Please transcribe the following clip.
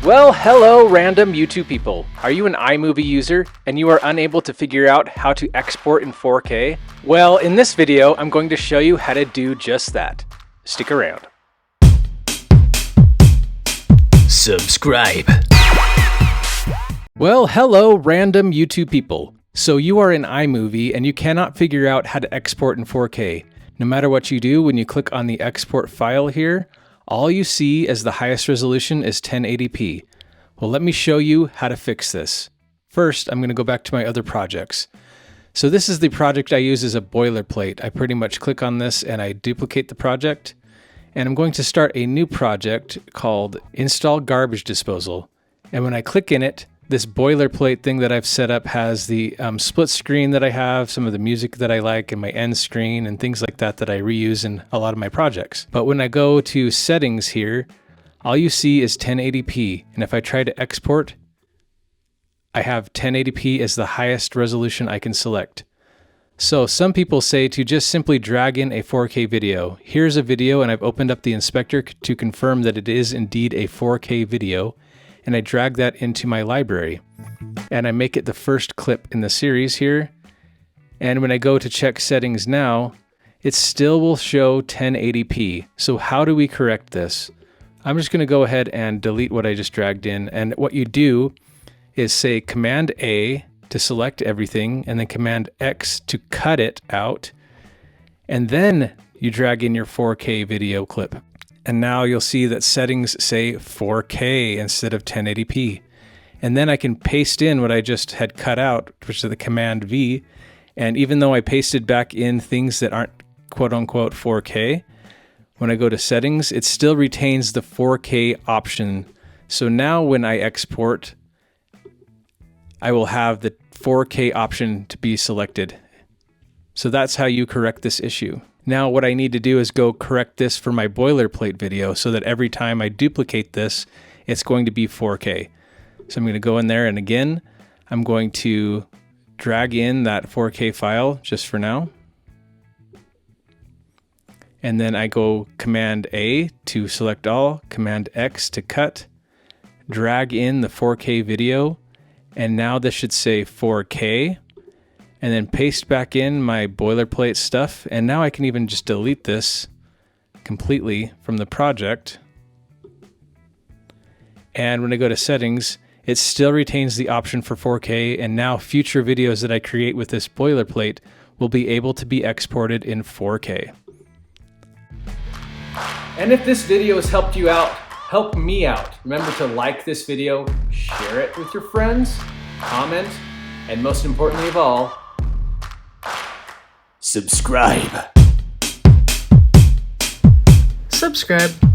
Well, hello random YouTube people. Are you an iMovie user and you are unable to figure out how to export in 4K? Well, in this video, I'm going to show you how to do just that. Stick around. Subscribe. Well, hello random YouTube people. So you are in iMovie and you cannot figure out how to export in 4K. No matter what you do, when you click on the export file here, all you see as the highest resolution is 1080p. Well, let me show you how to fix this. First, I'm going to go back to my other projects. So this is the project I use as a boilerplate. I pretty much click on this and I duplicate the project. And I'm going to start a new project called Install Garbage Disposal. And when I click in it, this boilerplate thing that I've set up has the split screen that I have, some of the music that I like, and my end screen and things like that that I reuse in a lot of my projects. But when I go to settings here, all you see is 1080p. And if I try to export, I have 1080p as the highest resolution I can select. So some people say to just simply drag in a 4K video. Here's a video and I've opened up the inspector to confirm that it is indeed a 4K video. And I drag that into my library and I make it the first clip in the series here. And when I go to check settings now, it still will show 1080p. So how do we correct this? I'm just going to go ahead and delete what I just dragged in. And what you do is say Command A to select everything and then Command X to cut it out. And then you drag in your 4K video clip. And now you'll see that settings say 4K instead of 1080p. And then I can paste in what I just had cut out, which is the Command V. And even though I pasted back in things that aren't quote unquote 4K, when I go to settings, it still retains the 4K option. So now when I export, I will have the 4K option to be selected. So that's how you correct this issue. Now what I need to do is go correct this for my boilerplate video so that every time I duplicate this, it's going to be 4K. So I'm going to go in there and again, I'm going to drag in that 4K file just for now. And then I go Command A to select all, Command X to cut, drag in the 4K video, and now this should say 4K. And then paste back in my boilerplate stuff. And now I can even just delete this completely from the project. And when I go to settings, it still retains the option for 4K. And now future videos that I create with this boilerplate will be able to be exported in 4K. And if this video has helped you out, help me out. Remember to like this video, share it with your friends, comment, and most importantly of all, Subscribe. Subscribe.